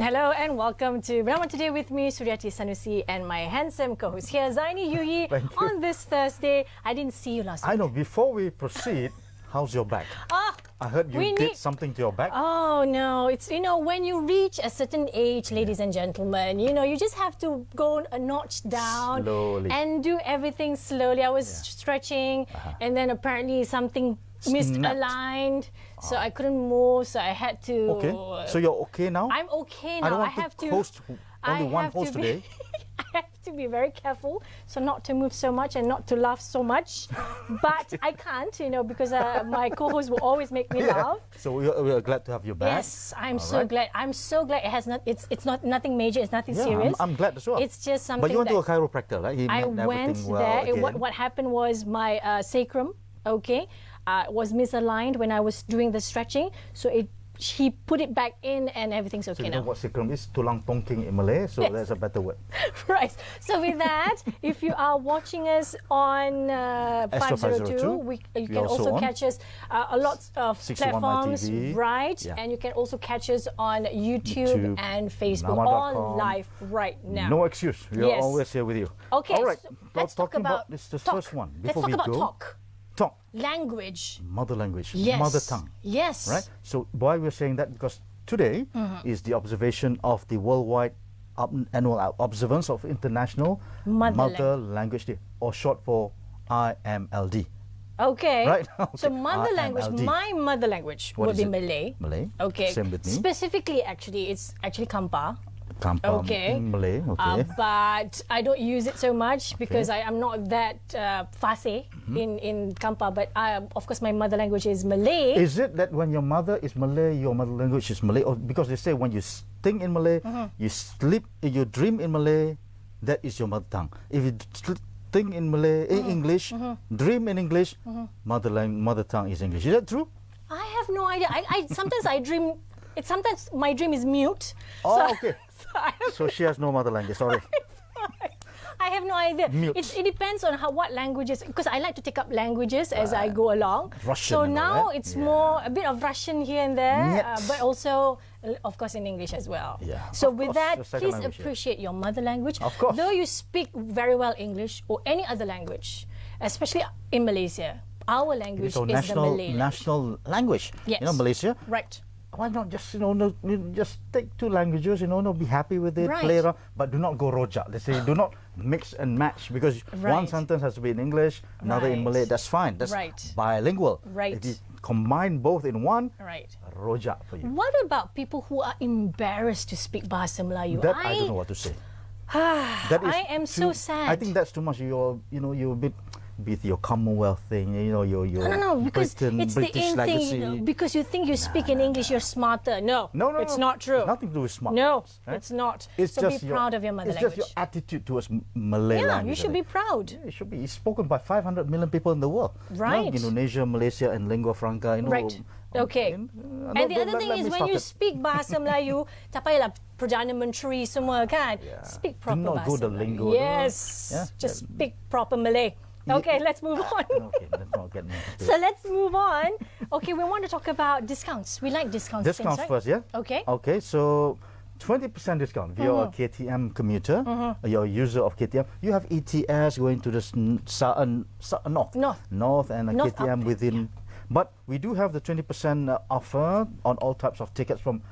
Hello and welcome to Bernama Today with me, Suryati Sanusi, and my handsome co-host here, Zaini Yuyi, on this Thursday. I didn't see you last week. I know. Before we proceed, how's your back? I heard you did something to your back. Oh no, it's, when you reach a certain age, ladies and gentlemen, you just have to go a notch down slowly and do everything slowly. I was stretching and then apparently something misaligned, so I couldn't move, so I had to... Okay, so you're okay now? I'm okay now. I don't want to host only one host today. I have to be very careful, so not to move so much and not to laugh so much. But I can't, because my co-host will always make me laugh. So we're glad to have you back. Yes, I'm so glad. I'm so glad. It's not nothing major. It's nothing serious. I'm glad as well. It's just something. But you went to a chiropractor, right? I went there. What happened was my sacrum, was misaligned when I was doing the stretching. So he put it back in and everything's okay now. So you now. know what sacrum is? Tulang tongking in Malay, so that's a better word. Right. So with that, if you are watching us on 502, you can also catch us a lot of platforms, right? Yeah. And you can also catch us on YouTube and Facebook, all live right now. No excuse. We are always here with you. Okay. All right. So let's talk about this. The first one. Let's talk about talk. Talk. Language. Mother language. Yes. Mother tongue. Yes. Right? So why we're saying that? Because today is the observation of the worldwide annual observance of International Mother Language Day, or short for IMLD. Okay. Right? Okay. So mother language, my mother language would be Malay. Malay. Okay. Same with me. Specifically, it's actually Kampa. Kampa, Malay, okay. But I don't use it so much because I am not that fussy in Kampa. But of course, my mother language is Malay. Is it that when your mother is Malay, your mother language is Malay? Or because they say when you think in Malay, you sleep, you dream in Malay, that is your mother tongue. If you think in Malay, in English, dream in English, mother tongue is English. Is that true? I have no idea. Sometimes I dream. Sometimes my dream is mute. Oh, okay. So she has no mother language. Sorry. I have no idea. It depends on what languages, because I like to take up languages as I go along. Russian. So now it's more a bit of Russian here and there, but also, of course, in English as well. Yeah. So with that, please appreciate your mother language. Of course. Though you speak very well English or any other language, especially in Malaysia, our language is the Malay national language. Yes. Malaysia. Right. Why not just just take two languages, be happy with it, play around, but do not go rojak. They say do not mix and match, because one sentence has to be in English, another in Malay. That's fine. That's bilingual. Right. If you combine both in one, rojak for you. What about people who are embarrassed to speak Bahasa Melayu? That I don't know what to say. I am so sad. I think that's too much. You're a bit with your Commonwealth thing, your because it's British the in legacy. thing, because you think you speak in English, you're smarter. No, it's not true. It's nothing to do with smart. No, it's not. It's so be proud of your mother language. It's just your attitude towards Malay language. Yeah, you should be proud. Yeah, it should be. It's spoken by 500 million people in the world. Right. Indonesia, Malaysia, and lingua franca. Right. Okay. And the other thing is, when you speak Bahasa Melayu, tak payahlah Perdana Menteri semua kan. Speak proper do not Bahasa go the Melayu. lingo. Yes. Just speak proper Malay. Okay, let's move on. Okay, let's not get into it. So let's move on. Okay, we want to talk about discounts. We like discounts. Discounts first, yeah? Okay. Okay, so 20% discount if you're a KTM commuter, you're a user of KTM. You have ETS going to the north and a KTM within. But we do have the 20% offer on all types of tickets from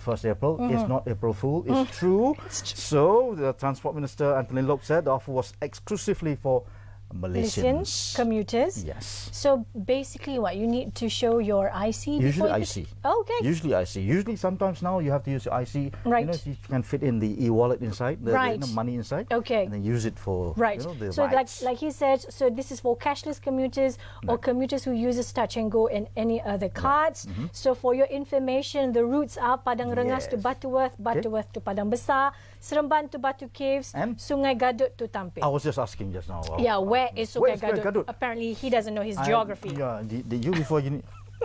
1st April. It's not April Fool, it's true. So the Transport Minister Anthony Loke said the offer was exclusively for Malaysian commuters. Yes. So basically, what you need to show your IC. Usually IC. Okay. Usually IC. Usually, sometimes now you have to use your IC. Right. You can fit in the e-wallet inside, the money inside. Okay. And then use it for the so rides. like he said, so this is for cashless commuters or commuters who uses touch and go and any other cards. So for your information, the routes are Padang Rengas to Butterworth, Butterworth to Padang Besar, Seremban to Batu Caves, and Sungai Gadut to Tampin. I was just asking just now. Yeah, where is Sungai Gadut? Apparently, he doesn't know his geography. Did you before you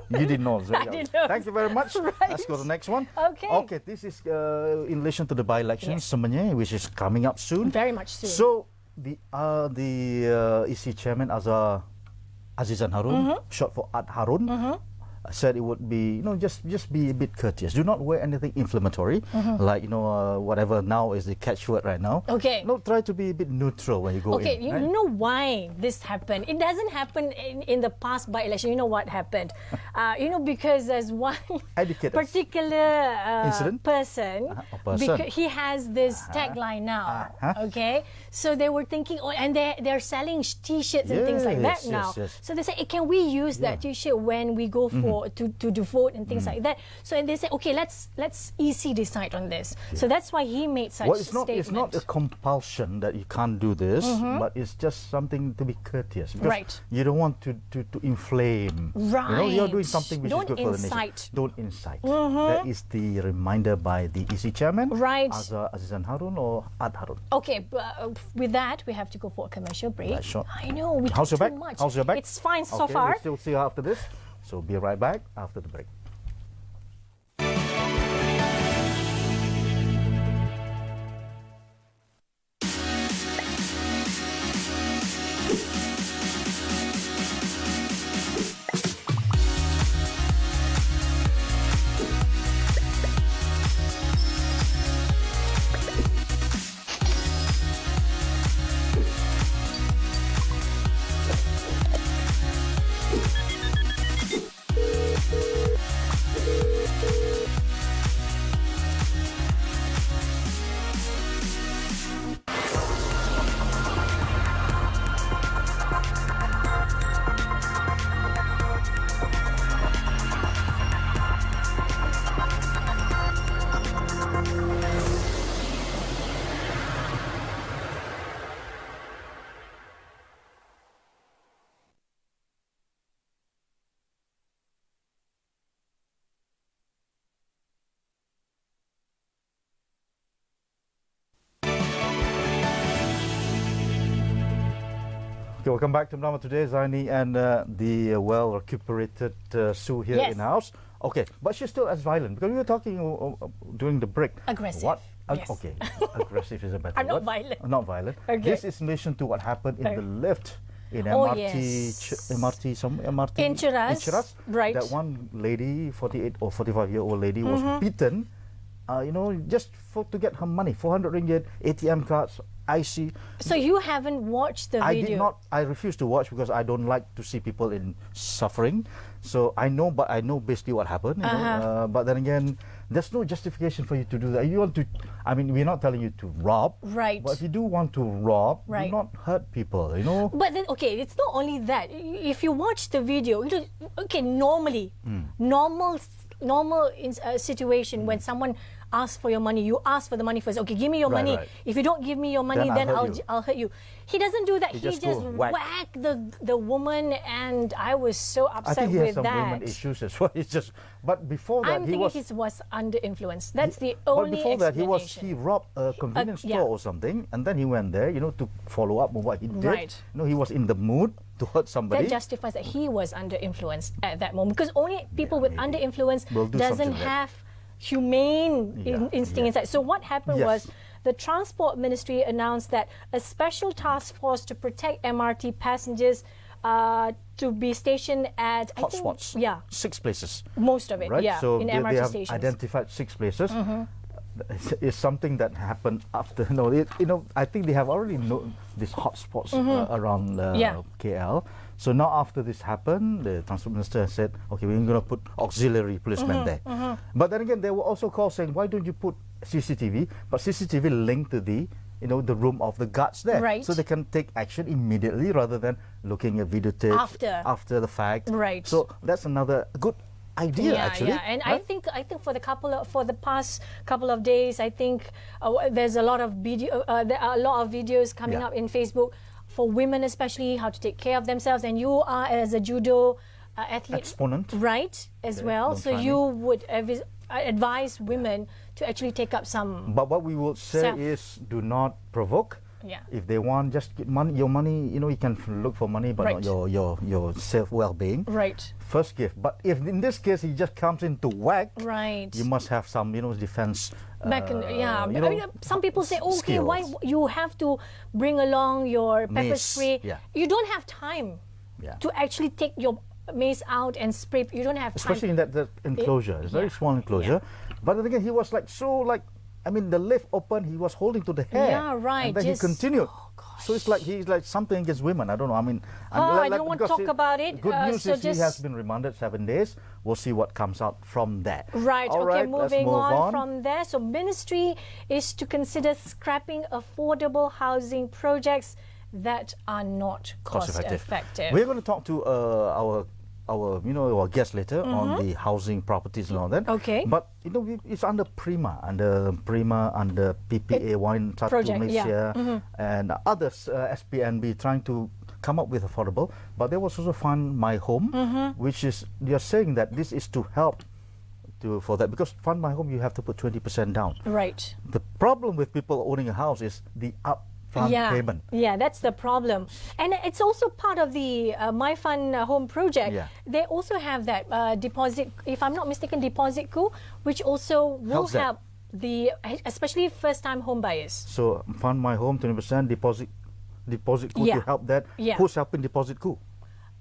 didn't know. So I didn't know. Thank you very much. Let's go to the next one. Okay. Okay, this is in relation to the by-election, Semenyih, which is coming up soon. Very much soon. So the EC chairman Azizan Harun, short for Ad Harun, said it would be, just be a bit courteous. Do not wear anything inflammatory, like, whatever now is the catchword right now. Okay. No, try to be a bit neutral when you go in. Okay, you know why this happened? It doesn't happen in the past by-election. You know what happened? Because there's one particular person. Because he has this tagline now. Okay, so they were thinking, and they're selling T-shirts and things like that now. Yes. So they say, hey, can we use that T-shirt when we go for to vote and things like that? So and they say, okay, let's EC decide on this. So that's why he made such a statement. It's not a compulsion that you can't do this, but it's just something to be courteous. Because you don't want to inflame. Right. You're doing something which is good for the nation. Don't incite. That is the reminder by the EC chairman, Azizan Harun or Ad Harun. Okay, with that, we have to go for a commercial break. Right, sure. I know, we talk too much. How's your back? It's fine so far. We'll still see you after this. So be right back after the break. Okay, welcome back to Bernama today, Zaini and the well-recuperated Sue here in the house. Okay, but she's still as violent because we were talking during the break. Aggressive. What? Yes. Okay, aggressive is a better I'm word. not violent. Not violent. Okay. This is in relation to what happened in the lift in MRT, in Cheras. Right. That one lady, 48 or 45-year-old lady, was beaten. Just to get her money, 400 ringgit, ATM cards, IC. So you haven't watched the video? I did not. I refuse to watch because I don't like to see people in suffering. So I know basically what happened. But then again, there's no justification for you to do that. You want to, we're not telling you to rob. Right. But if you do want to rob, do not hurt people, But then, okay, it's not only that. If you watch the video, normally, normal situation when someone asks for your money, you ask for the money first. Okay, give me your money. Right. If you don't give me your money, then I'll hurt you. He doesn't do that. He just whacked the woman, and I was so upset with that. I think he has some women issues as well. But before that, he was under influence. That's the only explanation. But before that, he robbed a convenience store or something, and then he went there, to follow up on what he did. Right. He was in the mood to hurt somebody. That justifies that he was under influence at that moment, because only people with under influence doesn't have humane instinct inside. So what happened was the Transport Ministry announced that a special task force to protect MRT passengers to be stationed at hotspots. 6 places. Most of it, right? So in they MRT have stations. Identified 6 places. It's something that happened after. I think they have already known these hotspots around KL. So now after this happened, the Transport Minister said, okay, we're going to put auxiliary policemen there. But then again, there were also calls saying, why don't you put CCTV? But CCTV linked to the room of the guards there. Right. So they can take action immediately rather than looking at videotape after the fact. Right. So that's another good idea, actually. Yeah, and right? I think for the past couple of days, I think there's a lot of video. There are a lot of videos coming up in Facebook for women, especially how to take care of themselves. And you are, as a judo athlete, exponent, right, as well. So you would advise women to actually take up some. But what we would say is, do not provoke. Yeah. If they want, just get money. Your money, you can look for money, but not your self well-being. Right. First gift. But if in this case he just comes in to whack, you must have some, defense. Some people say, okay, why you have to bring along your pepper spray? You don't have time to actually take your maze out and spray. You don't have time. Especially in that enclosure. It's a very small enclosure. But then again, he was like so like, I mean, the lift opened, he was holding to the hair. Yeah, right. And then he continued. So it's like he's like something against women. I don't know. I mean, I don't want to talk about it. Good news is he has been remanded 7 days. We'll see what comes out from that. Right. All okay. right, Moving on from there. So ministry is to consider scrapping affordable housing projects that are not cost effective. We're going to talk to our guest later on the housing properties and all that. Okay. But it's under Prima, under PPA Wine Satu Malaysia and others, SPNB trying to come up with affordable. But there was also Fund My Home, which is they are saying that this is to help for that, because Fund My Home you have to put 20% down. Right. The problem with people owning a house is the payment. Yeah, that's the problem. And it's also part of the My Fund Home project. Yeah. They also have that deposit, if I'm not mistaken, deposit coup, which also will help especially first-time home buyers. So Fund My Home, 20% deposit coup to help that. Yeah. Who's helping deposit coup?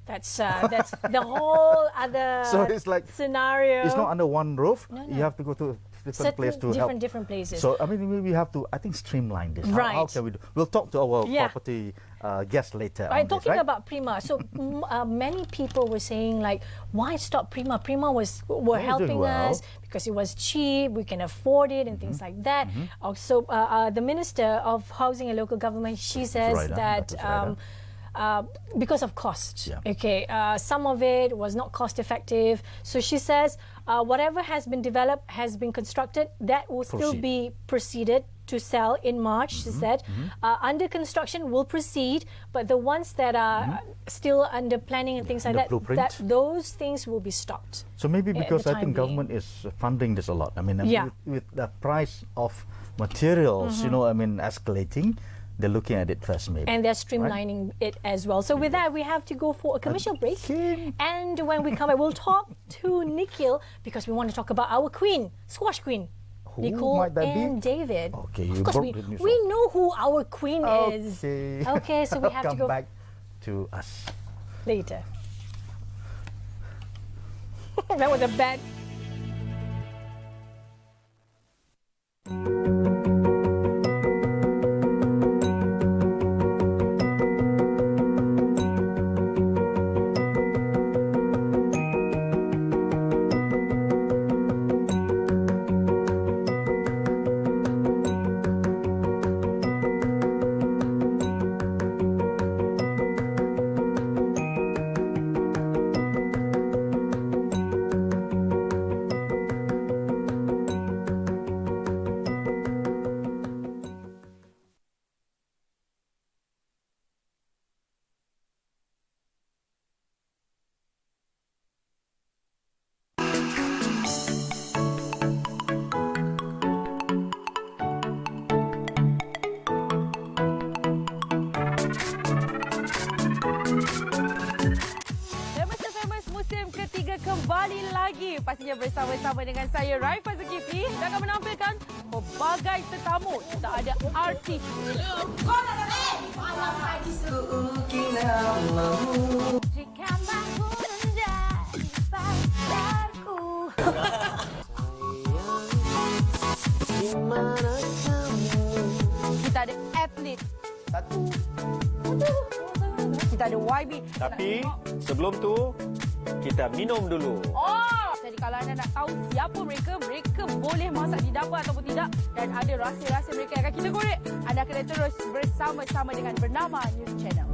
That's the whole other so it's like scenario. It's not under one roof. No. You have to go to different place to help. Different places. So I mean, we have to, I think, streamline this. Right. How can we do? We'll talk to our property guest later. Right. Talking about Prima, so many people were saying like, why stop Prima? Prima were helping us because it was cheap, we can afford it, and things like that. Also, the Minister of Housing and Local Government, she says that. Because of cost. Okay, some of it was not cost effective. So she says whatever has been developed, has been constructed, that will still be proceeded to sell in March, she said. Under construction will proceed, but the ones that are still under planning and things like that, those things will be stopped. So maybe because I think government is funding this a lot. I mean, with the price of materials, escalating, they're looking at it first, maybe. And they're streamlining it as well. So with that, we have to go for a commercial break. And when we come back, we'll talk to Nikhil because we want to talk about our queen, squash queen. Who Nicole might that and be? David. Okay, of course, we know who our queen is. Okay, so we have to go back to us later. That was a bad. Kembali lagi pastinya bersama-sama dengan saya Raifah Zulkifli dan akan menampilkan pelbagai tetamu. Kita ada artis. Kita ada atlet. Kita ada YB. Tapi sebelum tu kita minum dulu. Jadi kalau anda nak tahu siapa mereka, mereka boleh masak di dapur ataupun tidak dan ada rahsia-rahsia mereka yang akan kita korek. Anda kena terus bersama-sama dengan Bernama News Channel.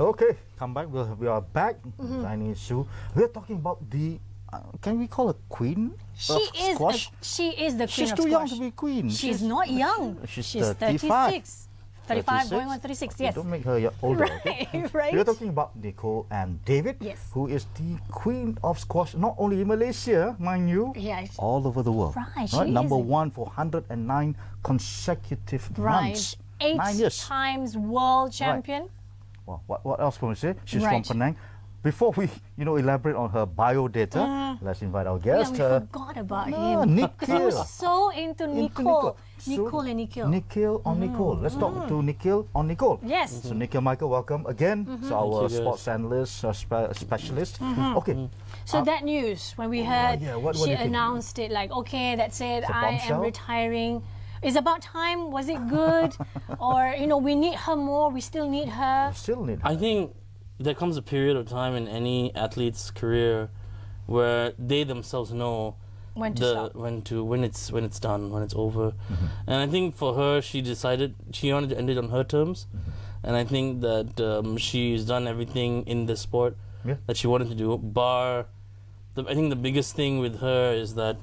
Okay, come back. We are back. Chinese Sue. We're talking about the. Can we call her queen of squash? She is the queen She's of too squash. young to be queen. She's not young. She's 36. 35 going on 36, okay, yes. Don't make her older, okay? Right. We're talking about Nicole and David, Yes. who is the queen of squash, not only in Malaysia, mind you, Yeah. all over the world. Right, she Number is. one for 109 consecutive months. 8 9 years. times world champion. Well, what else can we say? She's Right. from Penang. Before we, elaborate on her bio data, let's invite our guest. Yeah, we forgot about him. Nikhil. Because I was so into Nicole. Nicole and Nikhil. Nikhil on Nicole. Let's talk to Nikhil on Nicole. Yes. So Nikhil Michael, welcome again. So our Thank you, sports analyst, specialist. Okay. So that news, when we heard what do she you think? announced it, like, okay, that's it, It's a I am bombshell? retiring. It's about time. Was it good? Or, we need her more. We still need her. Still need. I think there comes a period of time in any athlete's career where they themselves know When to stop. when it's done, when it's over. And I think for her, she decided she wanted to end it on her terms. And I think that she's done everything in the sport that she wanted to do. I think the biggest thing with her is that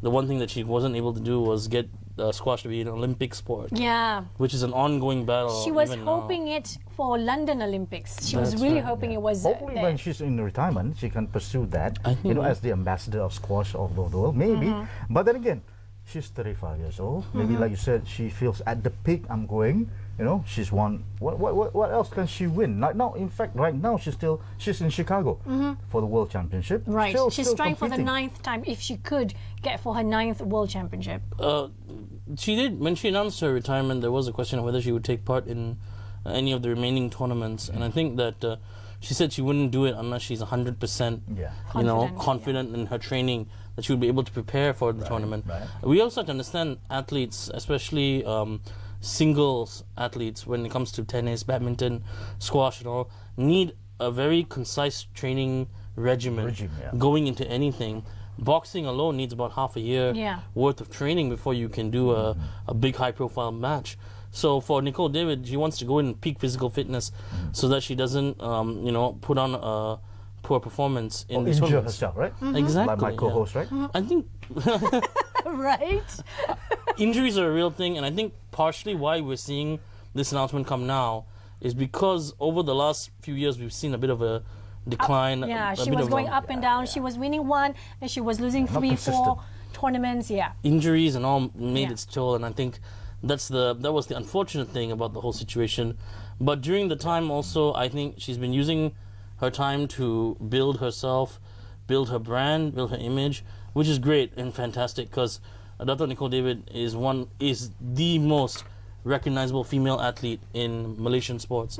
the one thing that she wasn't able to do was get squash to be an Olympic sport. Yeah. Which is an ongoing battle. She was even hoping now. it for London Olympics. She was That's really right, hoping it was Hopefully, there. when she's in retirement, she can pursue that. I think As the ambassador of squash all over the world, maybe. But then again, she's 35 years old. Maybe, like you said, she feels at the peak. I'm going. She's won. What else can she win? Right now, in fact, right now she's in Chicago for the World Championship. Right. She's still trying for the competing. 9th time, if she could get for her 9th World Championship. She did. When she announced her retirement, there was a question of whether she would take part in any of the remaining tournaments, and I think that she said she wouldn't do it unless she's 100%, confident in her training, that she would be able to prepare for the tournament. Right. We also have to understand athletes, especially singles athletes, when it comes to tennis, badminton, squash, and all, need a very concise training regimen going into anything. Boxing alone needs about half a year worth of training before you can do a big high-profile match. So for Nicole David, she wants to go in peak physical fitness so that she doesn't, put on a poor performance in the injure tournaments. herself, right? Exactly. Like my co-host, right? I think Right. injuries are a real thing, and I think partially why we're seeing this announcement come now is because over the last few years we've seen a bit of a decline. She was going up and down. She was winning one, then she was losing 3, 4 consistent. tournaments. Yeah. Injuries and all made its toll, and I think that was the unfortunate thing about the whole situation. But during the time also, I think she's been using her time to build herself, build her brand, build her image, which is great and fantastic, because Dr. Nicole David is the most recognizable female athlete in Malaysian sports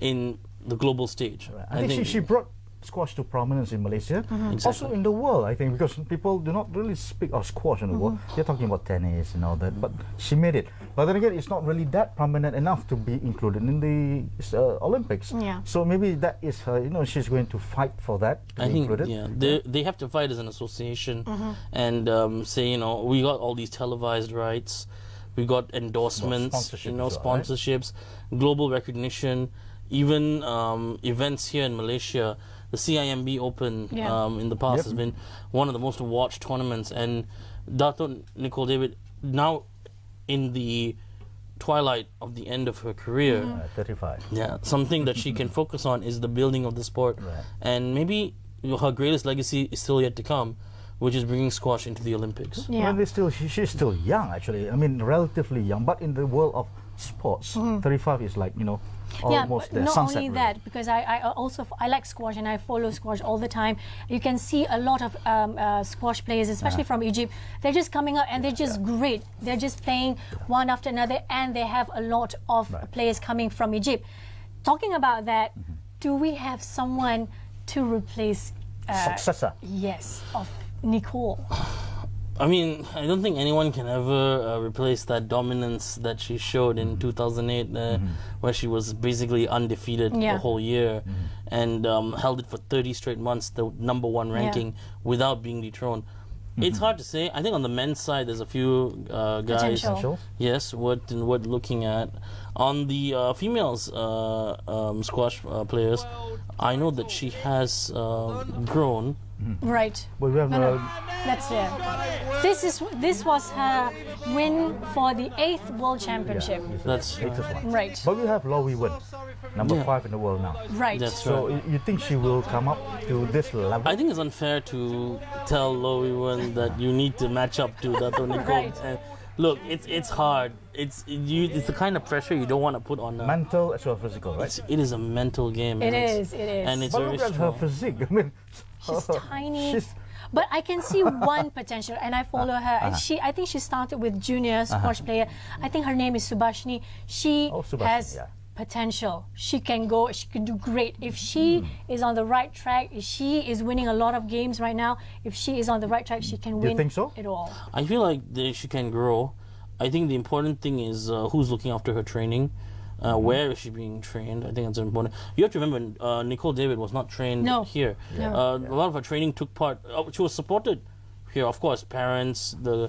in the global stage. Right. I think she brought squash to prominence in Malaysia, also in the world, I think, because people do not really speak of squash in the world. They're talking about tennis and all that, but she made it. But then again, it's not really that prominent enough to be included in the Olympics. Yeah. So maybe that is her, she's going to fight for that to I be think, included. they have to fight as an association and say, we got all these televised rights, we got endorsements, sponsorships, global recognition, even events here in Malaysia. The CIMB Open in the past has been one of the most watched tournaments, and Dr. Nicole David, now in the twilight of the end of her career, 35. Yeah, something that she can focus on is the building of the sport, and maybe her greatest legacy is still yet to come, which is bringing squash into the Olympics. Yeah. Well, she's still young, actually. I mean, relatively young, but in the world of sports, 35 is like, almost but the not sunset. only really. that, because I like squash and I follow squash all the time. You can see a lot of squash players, especially from Egypt. They're just coming up and they're just great. They're just playing one after another, and they have a lot of players coming from Egypt. Talking about that, do we have someone to replace Successor. Yes, of Nicole? I mean, I don't think anyone can ever replace that dominance that she showed in 2008, where she was basically undefeated the whole year and held it for 30 straight months, the #1 ranking, without being dethroned. It's hard to say. I think on the men's side, there's a few guys. Potential. Yes, what looking at. On the females squash players, I know that she has grown. Right. But we have That's it. This was her win for the 8th World Championship. That's one. Right. But we have Lowy Wen, number 5 in the world now. Right. That's So right. you think she will come up to this level? I think it's unfair to tell Lowy Wen that you need to match up to Dato' Nicole. Right. And look, it's hard. It's the kind of pressure you don't want to put on her. Mental as well as physical, right? It is a mental game. It and is. It is. And it's But very look at her strong. physique. I mean, She's tiny. she's- But I can see one potential, and I follow her. And I think she started with junior squash player. I think her name is Subhashini. She Subhashini, has yeah. potential. She can go. She can do great if she is on the right track. If she is winning a lot of games right now, if she is on the right track, she can Do you win think so? it all. I feel like she can grow. I think the important thing is who's looking after her training. Where is she being trained? I think that's important. You have to remember, Nicole David was not trained here. No. A lot of her training took part. She was supported here, of course. Parents, the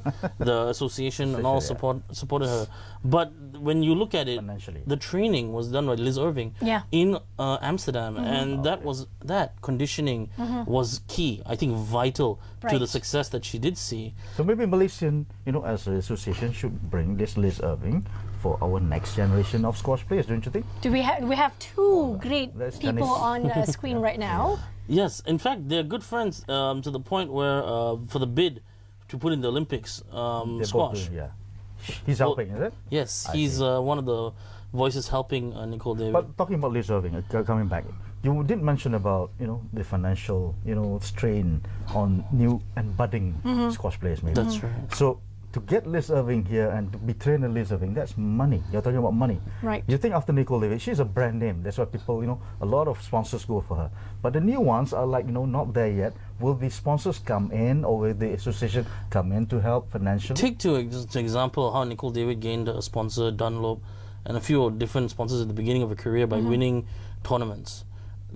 association, and all supported her. But when you look at it, Financially. the training was done by Liz Irving in Amsterdam, and that conditioning was key. I think vital to the success that she did see. So maybe Malaysian, as an association, should bring this Liz Irving for our next generation of squash players, don't you think? Do we have two great That's people tennis. on screen right now? Yes, in fact, they're good friends to the point where for the bid to put in the Olympics, They're squash. both, yeah. He's helping, is it? Yes, I he's see. one of the voices helping Nicole David. But talking about Liz Irving, coming back, you did mention about the financial strain on new and budding squash players, maybe. That's right. So to get Liz Irving here and to be trained in Liz Irving, that's money. You're talking about money. Right. You think after Nicole David, she's a brand name. That's why people, a lot of sponsors go for her. But the new ones are like, not there yet. Will the sponsors come in, or will the association come in to help financially? Take to example how Nicole David gained a sponsor, Dunlop, and a few different sponsors at the beginning of her career by winning tournaments.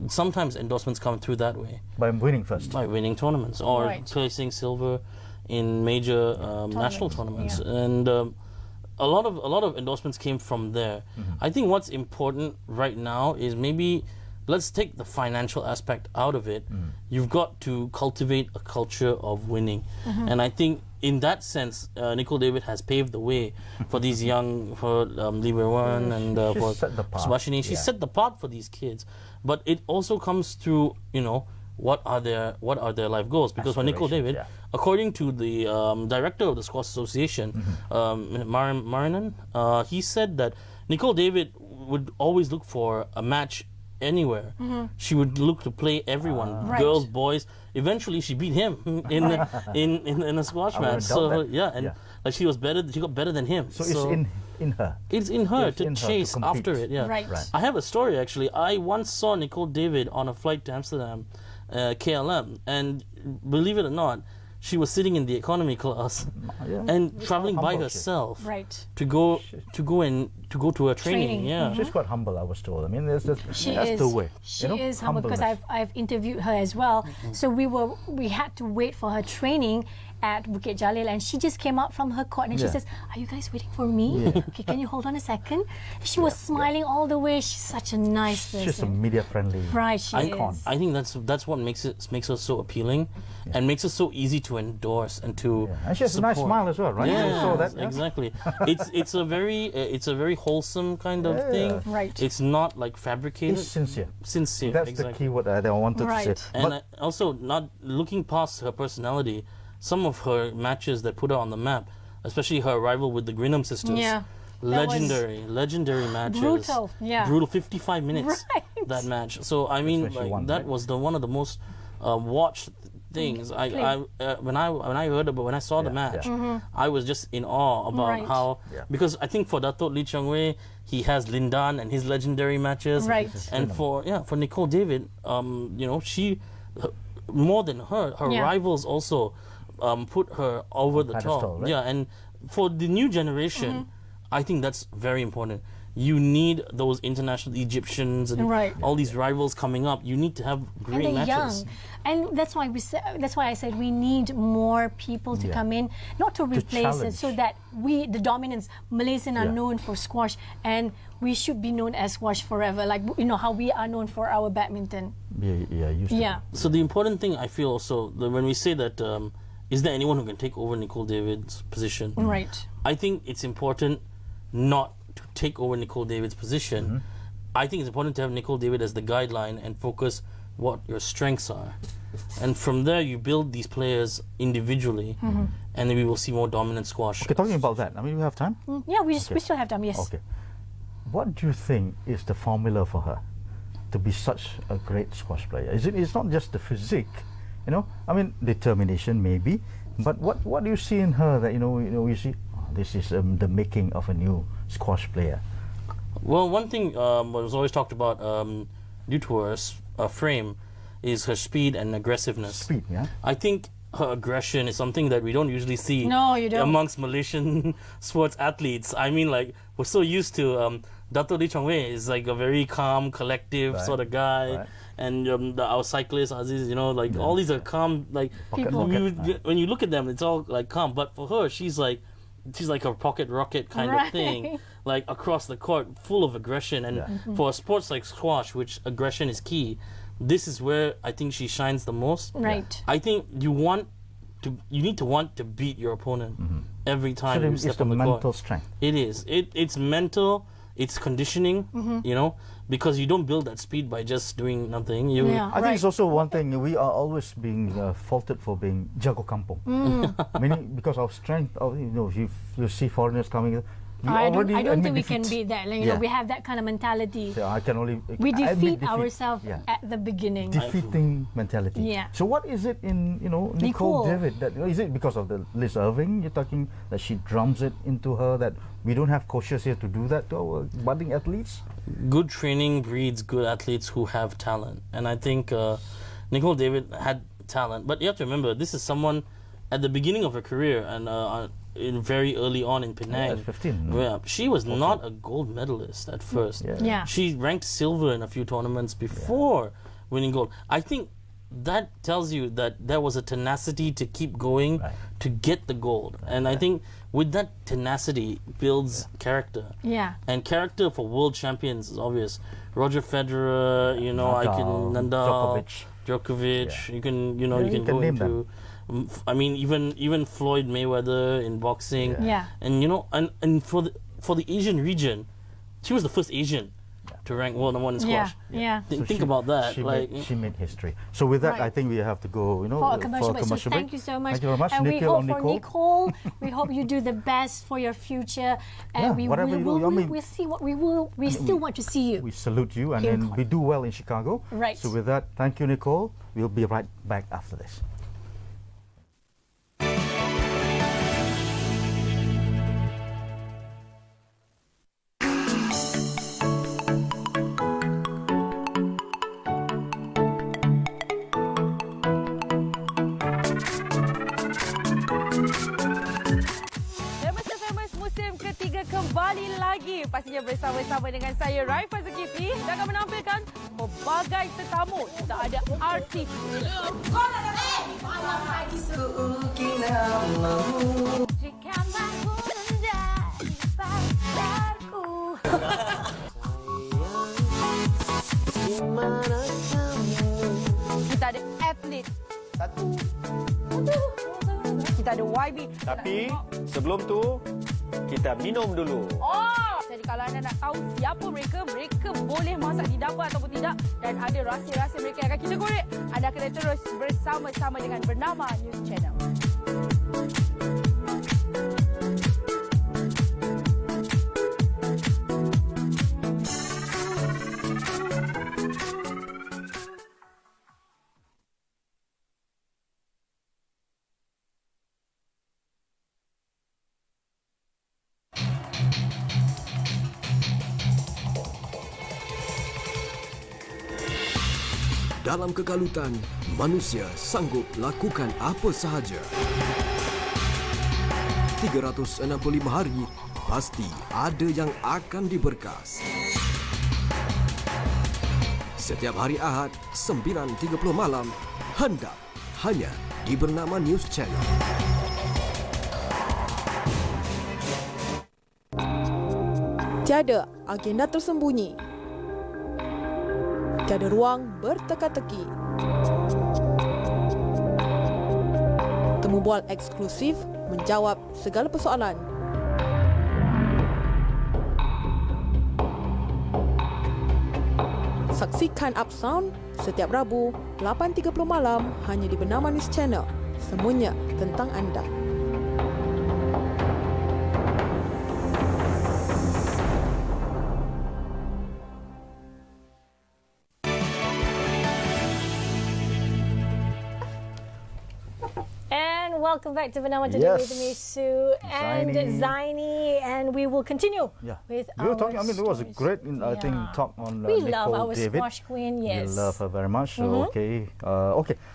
Sometimes endorsements come through that way. By winning first. By winning tournaments or Right. placing silver in major national tournaments, and a lot of endorsements came from there. I think what's important right now is maybe let's take the financial aspect out of it. You've got to cultivate a culture of winning, and I think in that sense, Nicole David has paved the way for these young, for Lee Wei-Wan and She's for set the path. Subhashini. She Yeah. set the path for these kids, but it also comes through what are their life goals, because for Nicole Aspirations, David, yeah. according to the director of the Squash Association, Marinan, he said that Nicole David would always look for a match anywhere. She would look to play everyone, Right. girls, boys. Eventually, she beat him in a squash I match. wouldn't doubt that. Yeah. Like she was better. She got better than him. So it's in her. It's in her It's to in her to chase compete. after it. Yeah. Right. I have a story actually. I once saw Nicole David on a flight to Amsterdam, KLM, and believe it or not, she was sitting in the economy class Yeah. and traveling by humble she is. herself Right. to go to a training. Training. Yeah. She's quite humble, I was told. I mean, that's She that's is. the way. She is humble because I've interviewed her as well. So we had to wait for her training at Bukit Jalil, and she just came out from her court and she Yeah. says, "Are you guys waiting for me? Okay, can you hold on a second?" She was smiling all the way. She's such a nice person. She's a media friendly. Right, she is. I think that's what makes her so appealing, and makes her so easy to endorse and to. And she has a nice support. smile as well, right? Yeah, You saw that, yeah? exactly. it's a very wholesome kind of thing. Right. It's not like fabricated. It's sincere. Sincere. That's exactly. the key word that I wanted Right. to say. And But also, not looking past her personality, some of her matches that put her on the map, especially her rival with the Grinham sisters. Yeah. That was legendary matches. brutal, yeah. Brutal 55 minutes, Right. that match. So, I mean, when she won, that right? was one of the most watched things. When I saw the match, I was just in awe about Right. how, because I think for Dato' Lee Chong Wei, he has Lindan and his legendary matches. Right. And for Nicole David, she more than her rivals also put her over the pedestal, top. right? Yeah, and for the new generation, I think that's very important. you need those international Egyptians and Right. all these rivals coming up. You need to have great And they're matches. young, and that's why I said we need more people to come in, not to replace it, so that the dominance. Malaysians are known for squash, and we should be known as squash forever. Like how we are known for our badminton. Used to be. So the important thing I feel also that when we say that, is there anyone who can take over Nicole David's position? Right. I think it's important not to take over Nicole David's position. I think it's important to have Nicole David as the guideline and focus what your strengths are. And from there, you build these players individually, and then we will see more dominant squash. Okay, talking about that, I mean, we have time? Yeah, we still have time, yes. Okay. What do you think is the formula for her to be such a great squash player? It's not just the physique, I mean, determination maybe, but what do you see in her that, you see, this is the making of a new squash player? Well, one thing was always talked about due to her frame is her speed and aggressiveness. Speed, yeah. I think her aggression is something that we don't usually see amongst Malaysian sports athletes. I mean, like, we're so used to Dato' Lee Chong Wei is like a very calm, collective sort of guy. And our cyclist Aziz, all these are calm, like people. When you look at them, it's all like calm. But for her, she's like a pocket rocket kind of thing, like across the court, full of aggression. And for sports like squash, which aggression is key, this is where I think she shines the most. Right. I think you need to want to beat your opponent every time you step on the court. It's the mental strength. It is. It's mental. It's conditioning. Because you don't build that speed by just doing nothing. I think it's also one thing, we are always being faulted for being jago kampung. Meaning because of strength, if you see foreigners coming, I don't think we can beat that. We have that kind of mentality. So I can only we defeat ourselves at the beginning. Defeating mentality. Yeah. So what is it in Nicole David? Is it because of the Liz Irving? You're talking that she drums it into her that we don't have coaches here to do that to our budding athletes? Good training breeds good athletes who have talent, and I think Nicole David had talent. But you have to remember, this is someone at the beginning of her career and very early on in Penang. 15. Yeah, she was not a gold medalist at first. She ranked silver in a few tournaments before winning gold. I think that tells you that there was a tenacity to keep going to get the gold. And I think with that tenacity builds character. Yeah. And character for world champions is obvious. Roger Federer, Nadal, Djokovic. You can go into them. I mean, even Floyd Mayweather in boxing. And for the Asian region, she was the first Asian to rank world number one in squash. Think about that. She made history. So with that, I think we have to go, for a commercial break. So thank you so much. Thank you very much. And Nikhil, we hope for Nicole, we hope you do the best for your future. And we still want to see you. We salute you, and then we do well in Chicago. Right. So with that, thank you, Nicole. We'll be right back after this. Kembali lagi pastinya bersama-sama dengan saya Raifah Zulkifli dan akan menampilkan pelbagai tetamu. Kita ada artis. Kita ada atlet. Kita ada YB. Tapi sebelum tu kita minum dulu. Jadi kalau anda nak tahu siapa mereka, mereka boleh masak di dapur ataupun tidak dan ada rahsia-rahsia mereka yang akan kita korek. Anda kena terus bersama-sama dengan Bernama News Channel. Dalam kekalutan, manusia sanggup lakukan apa sahaja. 365 hari, pasti ada yang akan diberkas. Setiap hari Ahad, 9.30 malam, handap hanya di Bernama News Channel. Tiada agenda tersembunyi. Tiada ruang berteka-teki. Temu bual eksklusif menjawab segala persoalan. Saksikan Up Sound setiap Rabu 8.30 malam hanya di Bernama News Channel. Semuanya tentang anda. Welcome back to Bernama today with me, Sue and Zaini, and we will continue with we were talking. I mean, it was a great, I think, talk on we love Nicole our David. squash queen. Yes, we love her very much. So okay,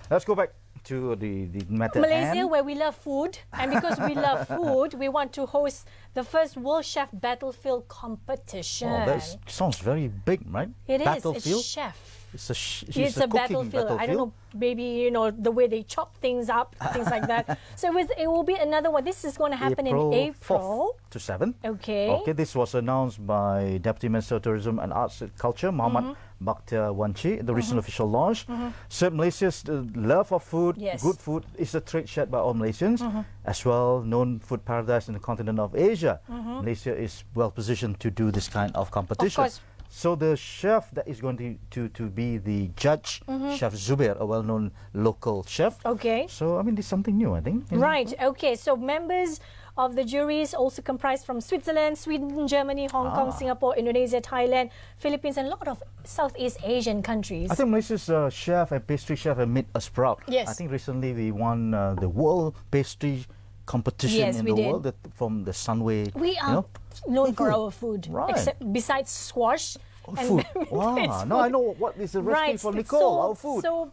let's go back to the matter. Malaysia, where we love food, and because we love food, we want to host the first World Chef Battlefield competition. Oh, that sounds very big, right? It is. Battlefield? It's chef. It's a battlefield. I don't know, maybe, the way they chop things up, things like that. So it will be another one. This is going to happen in April 4th to 7th. Okay. Okay, this was announced by Deputy Minister of Tourism and Arts and Culture, Muhammad Bakhtiar Wanci, the recent official launch. So Malaysia's love of food, good food, is a trait shared by all Malaysians, as well known food paradise in the continent of Asia. Malaysia is well positioned to do this kind of competition. Of course. So the chef that is going to be the judge, Chef Zubair, a well-known local chef. Okay. So, I mean, it's something new, I think. Right. Okay. So members of the juries also comprise from Switzerland, Sweden, Germany, Hong Kong, Singapore, Indonesia, Thailand, Philippines, and a lot of Southeast Asian countries. I think Malaysia's chef and pastry chef have made us proud. Yes. I think recently we won the World Pastry Competition in the world from the Sunway. We are known for our food, except besides squash. Food. Wow. Now I know what is the recipe for Nicole, our food. So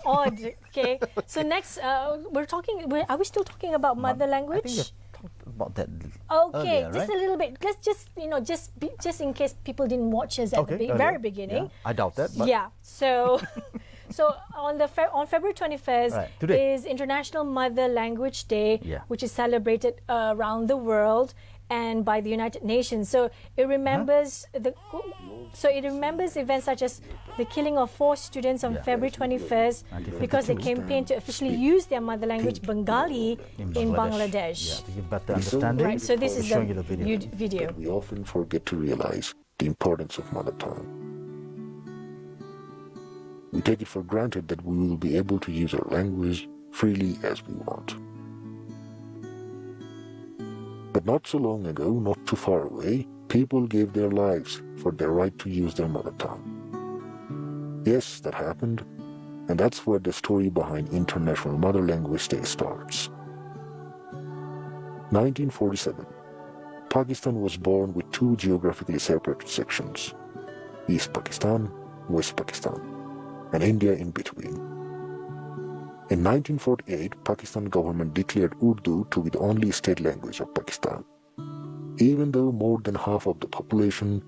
odd. Okay. So next, we're talking. Are we still talking about mother language? I think you talked about that. Okay, earlier, just right? a little bit. Let's just in case people didn't watch us at the very beginning. Yeah, I doubt that. But Yeah. So. So on February 21st is International Mother Language Day, which is celebrated around the world and by the United Nations. So it remembers events such as the killing of 4 students on February 21st because they campaigned to officially use their mother language Bengali in Bangladesh. Yeah, to give better understanding. Right. So this is the video. We often forget to realize the importance of mother tongue. We take it for granted that we will be able to use our language freely as we want. But not so long ago, not too far away, people gave their lives for their right to use their mother tongue. Yes, that happened, and that's where the story behind International Mother Language Day starts. 1947. Pakistan was born with 2 geographically separated sections, East Pakistan, West Pakistan, and India in between. In 1948, Pakistan government declared Urdu to be the only state language of Pakistan, even though more than half of the population,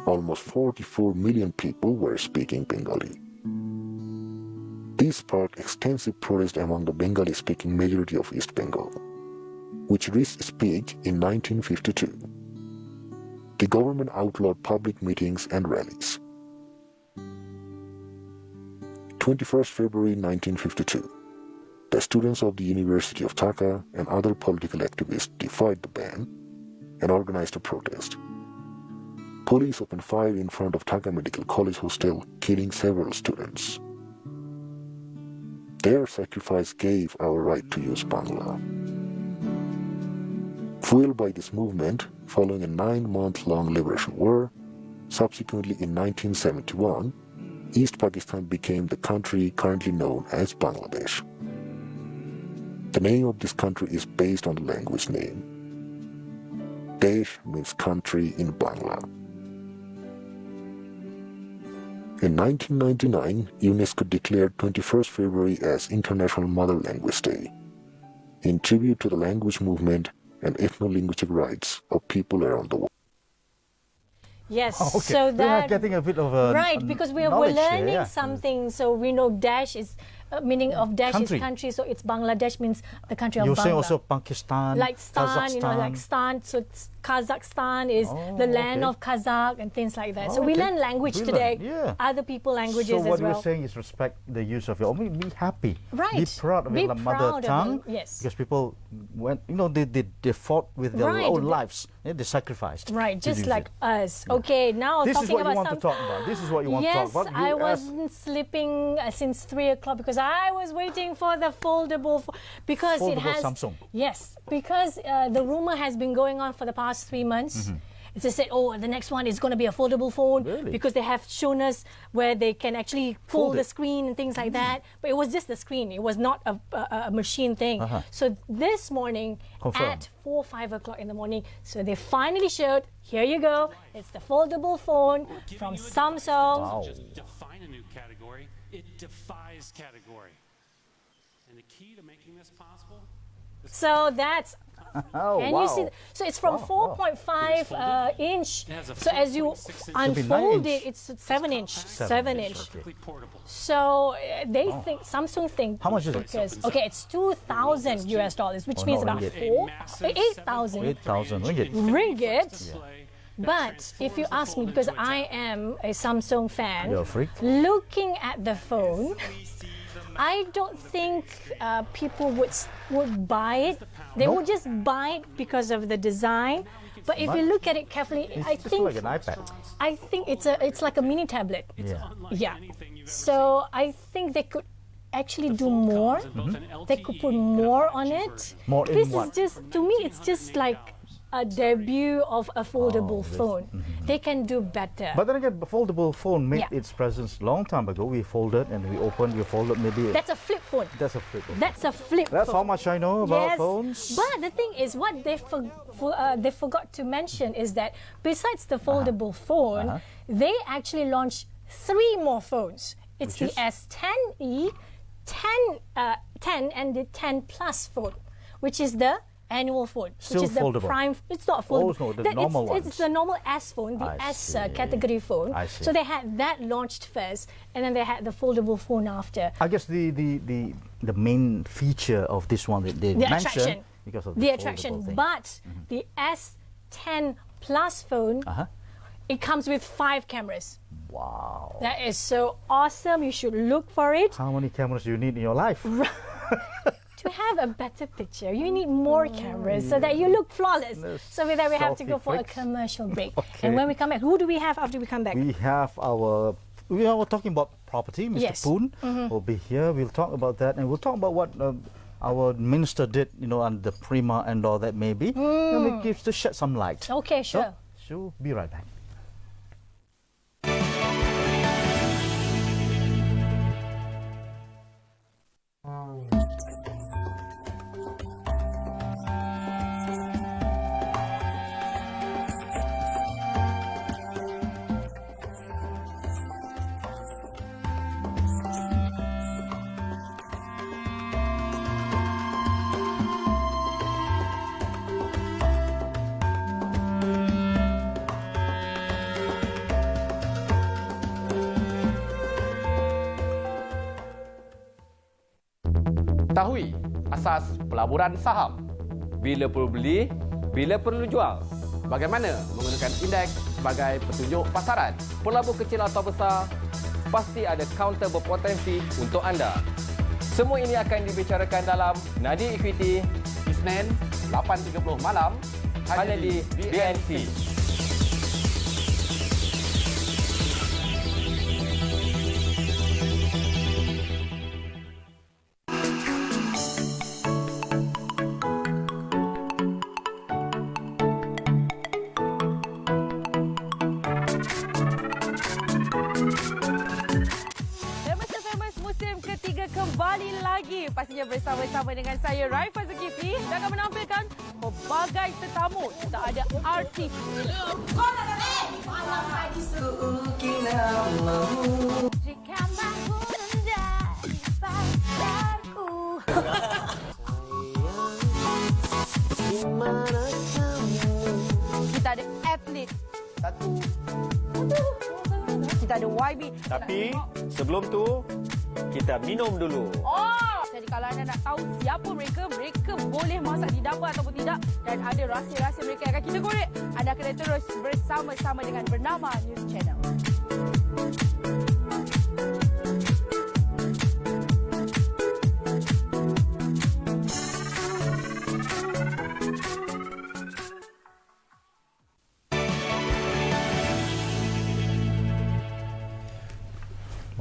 almost 44 million people, were speaking Bengali. This sparked extensive protest among the Bengali-speaking majority of East Bengal, which reached its peak in 1952. The government outlawed public meetings and rallies. 21st February 1952, the students of the University of Dhaka and other political activists defied the ban and organized a protest. Police opened fire in front of Dhaka Medical College hostel, killing several students. Their sacrifice gave our right to use Bangla. Fueled by this movement, following a 9-month-long liberation war, subsequently in 1971, East Pakistan became the country currently known as Bangladesh. The name of this country is based on the language name. Desh means country in Bangla. In 1999, UNESCO declared 21st February as International Mother Language Day. In tribute to the language movement, and ethno-linguistic rights of people around the world. Yes, Okay. so We are that getting a bit of a right, because we're knowledge there, learning yeah. something. So we know Dash is meaning of Dash Country. is country. So it's Bangladesh means the country of You're saying Bangla. also Pakistan, Like Stan, you know, Kazakhstan. like Stan. So it's Kazakhstan is the land okay. of Kazakh and things like that. So Oh, we okay. learn language Brilliant, today. yeah. Other people languages So what as well. you're saying is respect the use of your own. Be happy. Right. Be proud of Be your mother proud of tongue. it, yes. Because people went, they fought with their Right. own lives. Yeah, they sacrificed. Right, to just use like it. us. Okay, now This is talking what you about want some. to talk about. This is what you want Yes, to talk about. I You asked- wasn't sleeping since 3 o'clock because I was waiting for the foldable because it Foldable has Samsung. Yes, because the rumor has been going on for the past 3 months. It's just said, oh, the next one is going to be a foldable phone Really? because they have shown us where they can actually Fold fold the it. screen and things like that. But it was just the screen. It was not a machine thing. So this morning Confirm. at 4, 5 o'clock in the morning, so they finally showed, here you go, it's the foldable phone from Samsung. Wow. Just define a new category. It defies category. And the key to making this possible. So that's Oh, Can wow. you see? So it's from 4.5 inch. It has a So as you 4.6 inch. unfold It'll be 9 it, it's 7 inch. 7 inch. Perfectly portable. So they think Samsung think. How much is it? Because, okay, it's $2,000 US, which Oh, means not about ringgit. 8,000 8,000 ringgit. ringgit. Display But if you ask me, because I am a Samsung fan, You're a freak. looking at the phone, I don't think people would buy it. They would just buy it because of the design. But if you look at it carefully, It's I just think like an iPad. it's like a mini tablet. Yeah. Yeah. So I think they could actually do more. They could put more on it. More in This what? is just, to me, it's just like a debut of a foldable phone. They can do better. But then again, the foldable phone made Yeah. its presence long time ago. We folded and we opened, we folded maybe. That's a flip phone. That's a flip. That's a flip That's how phone. much I know about Yes, phones. but the thing is, what they forgot to mention is that besides the foldable phone, they actually launched 3 more phones. It's Which the S10e, 10 and the 10 Plus phone, which is the annual phone, Still which is foldable. the prime. It's not foldable. no, the That- normal it's ones. the normal S phone, the I S see. category phone. I see. So they had that launched first, and then they had the foldable phone after. I guess the main feature of this one that they The mentioned attraction. because of The foldable attraction. thing. But the S10 Plus phone, it comes with 5 cameras. Wow. That is so awesome. You should look for it. How many cameras do you need in your life? To have a better picture, you need more cameras so that you look flawless. So with that, we have to go Selfie for a freaks. commercial break. Okay. And when we come back, who do we have after we come back? We are talking about property. Mr. Yes. Poon will be here. We'll talk about that, and we'll talk about what our minister did, on the Prima and all that maybe. And it gives to shed some light. Okay, sure. So be right back. Ketahui asas pelaburan saham. Bila perlu beli, bila perlu jual. Bagaimana menggunakan indeks sebagai petunjuk pasaran. Pelabur kecil atau besar, pasti ada kaunter berpotensi untuk anda. Semua ini akan dibicarakan dalam Nadi Equity Isnin 8.30 malam hanya di BNC. Famous musim ketiga kembali lagi. Pastinya bersama-sama dengan saya, Raifah Zulkifli, dan akan menampilkan pelbagai tetamu. Tak ada artis. Jika mampu menjadi pacarku. Kita ada YB. Tapi sebelum tu, kita minum dulu. Oh, jadi kalau anda nak tahu siapa mereka, mereka boleh masak di dapur ataupun tidak dan ada rahsia-rahsia mereka yang akan kita korek. Anda kena terus bersama-sama dengan Bernama News Channel.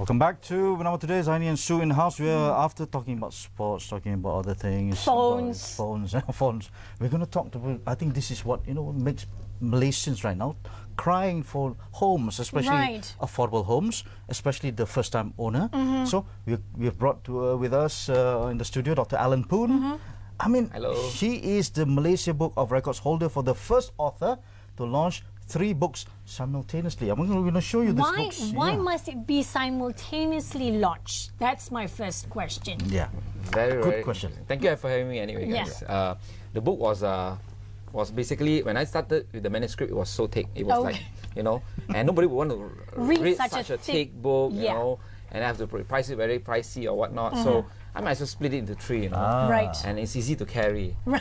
Welcome back to Bernama Today. Zaini and Sue in the house. We are, after talking about sports, talking about other things. Phones. Phones. We're going to talk about, I think this is what, makes Malaysians right now crying for homes, especially affordable homes, especially the first-time owner. So we've brought with us in the studio Dr. Alan Poon. I mean, he is the Malaysia Book of Records holder for the first author to launch 3 books simultaneously. I'm going to show you these books. Why must it be simultaneously launched? That's my first question. Yeah. Very good question. Thank you for having me anyway, guys. Yeah. The book was basically, when I started with the manuscript, it was so thick. It was like, and nobody would want to read such a thick book, and I have to price it very pricey or whatnot. So I might as well split it into 3, Right. And it's easy to carry. Right.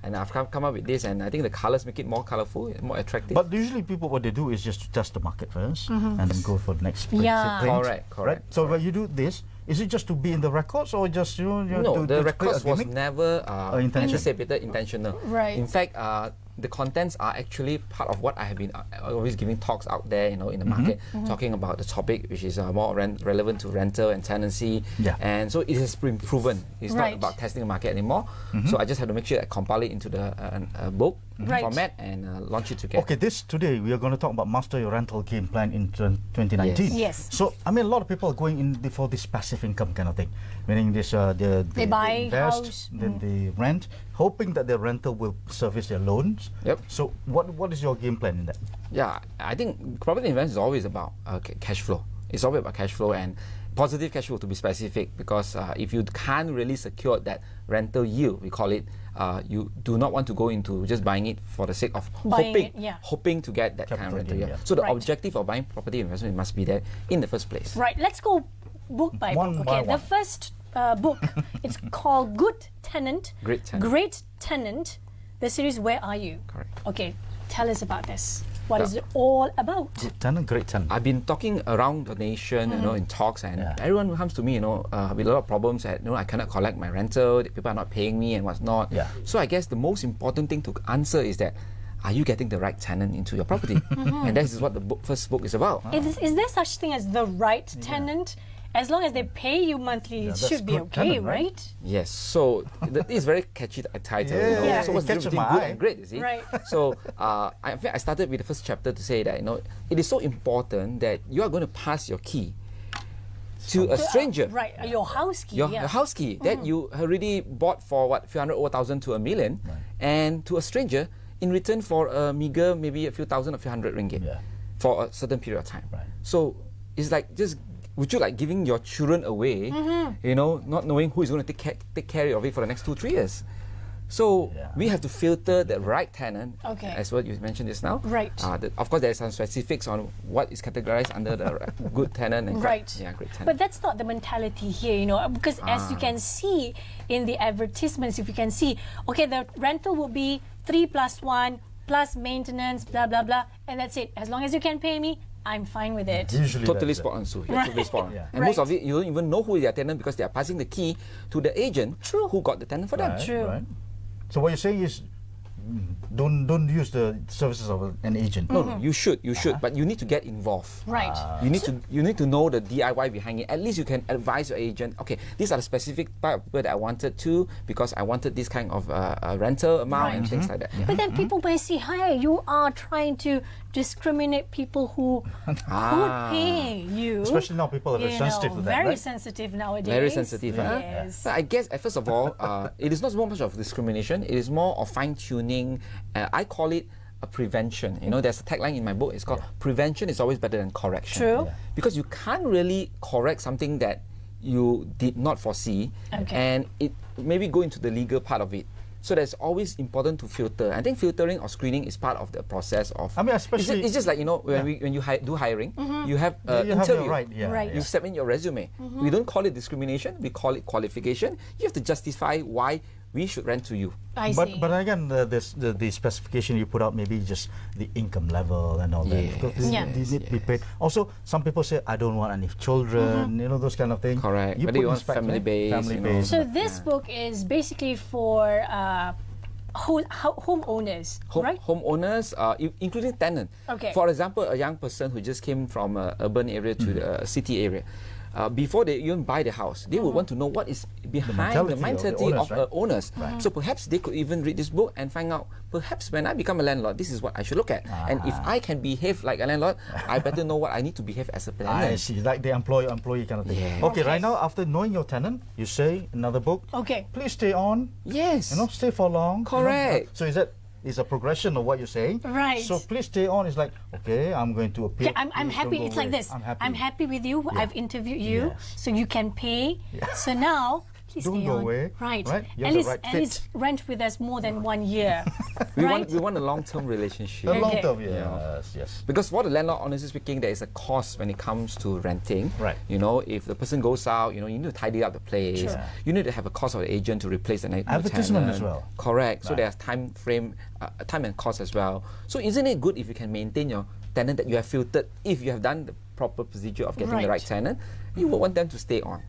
And I've come up with this, and I think the colors make it more colorful, more attractive. But usually people, what they do is just to test the market first, and then go for the next print. Correct. Right? So when you do this, is it just to be in the records, or just no? The records was never anticipated, intentional. Right. In fact, the contents are actually part of what I have been always giving talks out there, in the market, talking about the topic which is more relevant to rental and tenancy. Yeah. And so it has been proven. It's not about testing the market anymore. So I just have to make sure I compile it into the book format and launch it together. Okay, today we are going to talk about Master Your Rental Game Plan in 2019. Yes. So, I mean, a lot of people are going in for this passive income kind of thing, meaning this they buy invest, house, then they rent, hoping that their rental will service their loans. Yep. So, what is your game plan in that? Yeah, I think property investment is always about cash flow. It's always about cash flow and positive cash flow, to be specific, because if you can't really secure that rental yield, we call it, you do not want to go into just buying it for the sake of hoping to get that kind of rental yield. So the objective of buying property investment must be there in the first place. Right. Let's go book by book. Okay. The first book, it's called Good Tenant. Great Tenant. Great Tenant. The series Where Are You? Correct. Okay. Tell us about this. What is it all about? Good tenant, great tenant. I've been talking around the nation, in talks, and everyone who comes to me, with a lot of problems that, I cannot collect my rental, people are not paying me and whatnot. Yeah. So I guess the most important thing to answer is that, are you getting the right tenant into your property? And that is what the first book is about. Is there such thing as the right tenant? As long as they pay you monthly, it should be okay, tenant, right? Yes. So it's very catchy title. So what's the difference between good and great? You see. Right. So I started with the first chapter to say that it is so important that you are going to pass your key to a stranger. Right. Your house key. Your house key that you already bought for a few hundred or $1,000 to $1 million, and to a stranger in return for a meager, maybe a few thousand, a few hundred ringgit for a certain period of time. Right. So it's like just. Would you like giving your children away, not knowing who is going to take care of it for the next 2-3 years? So we have to filter the right tenant, as what you mentioned just now. Right. Of course, there are some specifics on what is categorized under the good tenant and great tenant. But that's not the mentality here, because as you can see in the advertisements, if you can see, the rental will be 3 + 1 plus maintenance, blah blah blah, and that's it. As long as you can pay me, I'm fine with it. Usually totally spot on, Sue. Totally spot on. And most of it, you don't even know who is their tenant because they are passing the key to the agent who got the tenant for them. True. Right. So what you're saying is, don't use the services of an agent. No, you should, but you need to get involved. Right. You need to know the DIY behind it. At least you can advise your agent. Okay, these are the specific type of people that I wanted to, because I wanted this kind of rental amount and things like that. But then people may see, hey, you are trying to discriminate people who could pay you. Especially now, people are very sensitive to that. Very sensitive nowadays. Very sensitive. Yes. But I guess, first of all, it is not so much of discrimination. It is more of fine-tuning. I call it a prevention. There's a tagline in my book. It's called "Prevention is always better than correction." True. Because you can't really correct something that you did not foresee, and it maybe go into the legal part of it. So that's always important to filter. I think filtering or screening is part of the process of. I mean, especially it's just like, you know, when you do hiring, you have you interview. Have right. You submit your resume. We don't call it discrimination. We call it qualification. You have to justify why we should rent to you. But again, the specification you put out, maybe just the income level and all that. Because these need to be paid. Also, some people say, I don't want any children, you know, those kind of things. Correct. You but you want family-based. So this book is basically for homeowners, right? Homeowners, including tenant. Okay. For example, a young person who just came from an urban area to the city area. Before they even buy the house, they would want to know what is behind the mentality of owners. So perhaps they could even read this book and find out, perhaps when I become a landlord, this is what I should look at. And if I can behave like a landlord, I better know what I need to behave as a tenant. I see, like the employee kind of thing. Yeah. Okay, right now, after knowing your tenant, you say another book. Okay. Please stay on. Yes. You know, stay for long. Correct. You know? So is that is a progression of what you're saying. Right. So please stay on. It's like, okay, I'm going to appear. Okay, I'm happy. It's like this. I'm happy with you. Yeah. I've interviewed you, so you can pay. Yeah. So now, please don't stay go on. away. Right. At least rent with us more than 1 year. We want a long-term relationship. A long-term, yes. Because for the landlord, honestly speaking, there is a cost when it comes to renting. Right. You know, if the person goes out, you know, you need to tidy up the place. Sure. You need to have a cost of the agent to replace the advertisement as well. Correct. Right. So there's time and cost as well. So isn't it good if you can maintain your tenant that you have filtered? If you have done the proper procedure of getting the right tenant, you will want them to stay on.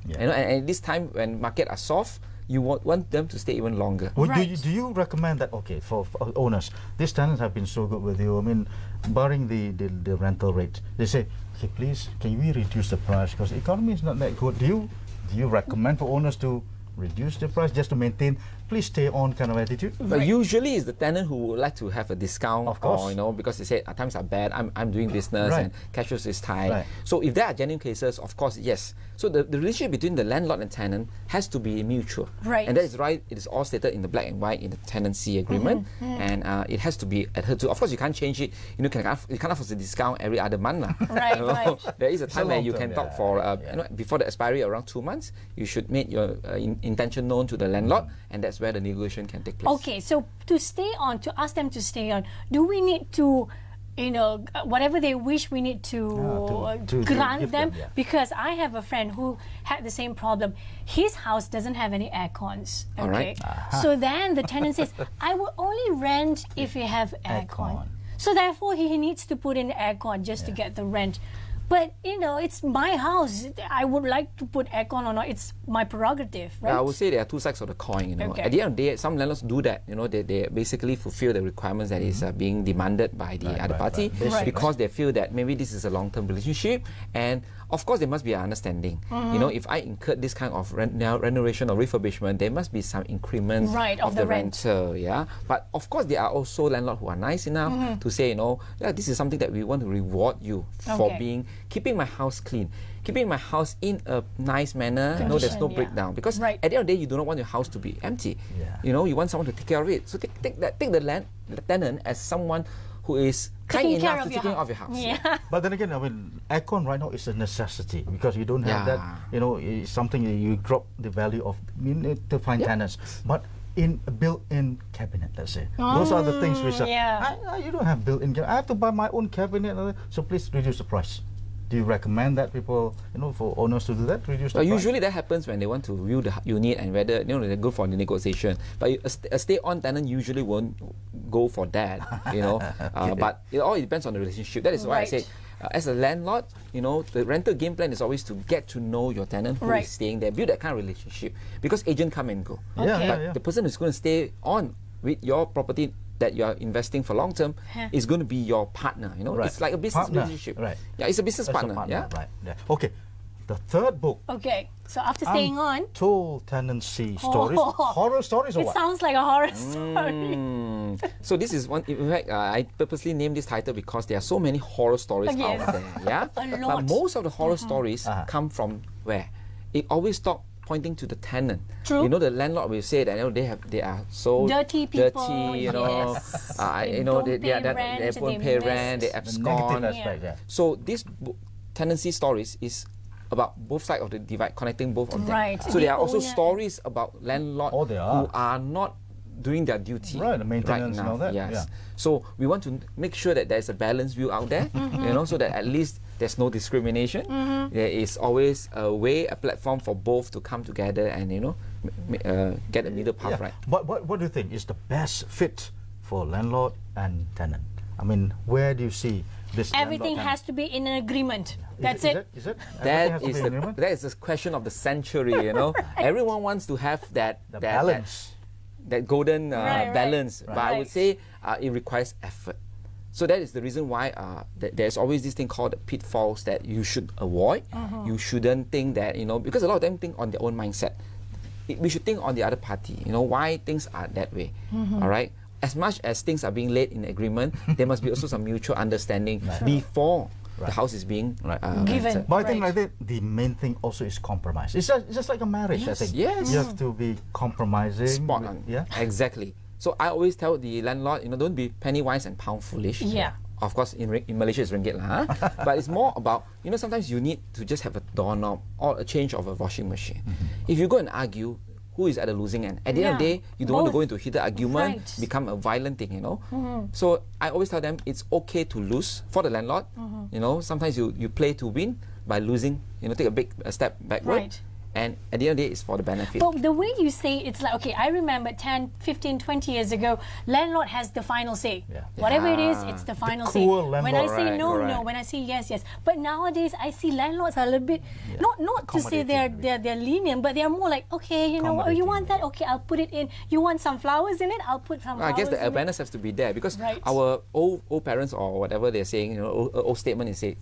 Yeah. You know, and at this time when markets are soft, you want them to stay even longer. Well, do you recommend that, okay, for owners, these tenants have been so good with you, I mean, barring the rental rate, they say, okay, please, can we reduce the price because the economy is not that good. Do you recommend for owners to reduce the price just to maintain please stay on kind of attitude? But usually it's the tenant who would like to have a discount, of course, or, you know, because they say times are bad, I'm doing business and cash flow is tight. Right. So if there are genuine cases, of course, yes. So the relationship between the landlord and tenant has to be mutual. Right. And that is right, it is all stated in the black and white in the tenancy agreement, and it has to be adhered to. Of course, you can't change it. You know, you can't offer a discount every other month. Right, you know? There is a time where you can talk for, you know, before the expiry around 2 months, you should make your intention known to the landlord, and that's where the negotiation can take place. Okay, so to stay on, to ask them to stay on, do we need to, you know, whatever they wish, we need to grant them? Because I have a friend who had the same problem. His house doesn't have any air cons. Okay, all right. So then the tenant says, I will only rent if you have air con. So therefore, he needs to put in air con just to get the rent. But, you know, it's my house. I would like to put aircon or not. It's my prerogative, right? I would say there are two sides of the coin, you know. Okay. At the end of the day, some landlords do that, you know. They basically fulfill the requirements that is being demanded by the other party because they feel that maybe this is a long-term relationship. And, of course, there must be an understanding. You know, if I incurred this kind of renovation or refurbishment, there must be some increment of the rental, yeah. But, of course, there are also landlords who are nice enough to say, you know, this is something that we want to reward you for keeping my house clean, keeping my house in a nice manner. No, there's no breakdown. Because at the end of the day, you do not want your house to be empty. You know, you want someone to take care of it. So take the tenant as someone who is kind enough to take care of your house. But then again, I mean, aircon right now is a necessity because you don't have that. You know, it's something that you drop the value of to find tenants. But in a built-in cabinet, let's say, those are the things which are, you don't have built-in cabinet. I have to buy my own cabinet. So please reduce the price. Do you recommend that people, you know, for owners to do that, reduce the price? Usually that happens when they want to view the unit and whether, you know, they're good for the negotiation. But a stay-on tenant usually won't go for that, you know. But it all depends on the relationship. That is why I say, as a landlord, you know, the rental game plan is always to get to know your tenant who is staying there, build that kind of relationship. Because agent come and go. But the person who's going to stay on with your property that you are investing for long term is going to be your partner. You know, it's like a business relationship. Yeah, it's a business partner. Okay, the third book. Okay, so after staying on, untold tenancy stories, horror stories, or what? It sounds like a horror story. So this is one. In fact, I purposely named this title because there are so many horror stories out there. Yeah, but most of the horror stories come from where? It always pointing to the tenant. True. You know, the landlord will say that, you know, they are so dirty people. You know, you know, they don't pay rent, they abscond. So this tenancy stories is about both sides of the divide, connecting both of them. So there are also stories about landlords who are not doing their duty. Right, the maintenance right and all that. Yes. Yeah. So we want to make sure that there's a balanced view out there, you know, so that at least there's no discrimination. There is always a way, a platform for both to come together and, you know, get a middle path right. But what do you think is the best fit for landlord and tenant? I mean, where do you see this? Everything has to be in an agreement. That's it. Is it? That is the question of the century, you know. Everyone wants to have that balance. That golden balance. Right. But I would say it requires effort. So that is the reason why there's always this thing called the pitfalls that you should avoid. You shouldn't think that, you know, because a lot of them think on their own mindset. We should think on the other party, you know, why things are that way. All right? As much as things are being laid in agreement, there must be also some mutual understanding before the house is being given. But I think like that, the main thing also is compromise. It's just like a marriage, I think. Yes. You have to be compromising. Spot on. Yeah. Exactly. So I always tell the landlord, you know, don't be penny wise and pound foolish. Yeah. Of course, in Malaysia it's ringgit lah. But it's more about, you know, sometimes you need to just have a doorknob or a change of a washing machine. If you go and argue, who is at the losing end? At the end of the day, you don't want to go into a heated argument, become a violent thing, you know. So I always tell them it's okay to lose for the landlord. You know, sometimes you play to win by losing. You know, take a step backward. Right. And at the end of the day, it's for the benefit. But the way you say it's like, okay, I remember 10, 15, 20 years ago, landlord has the final say. Whatever it is, it's the final say. When I say no, when I say yes, yes. But nowadays, I see landlords are a little bit, not to say they're lenient, but they're more like, okay, you know, oh, you want that? Okay, I'll put it in. You want some flowers in it? I'll put some flowers in it. I guess the awareness has to be there because our old parents or whatever they're saying, you know, old statement is saying,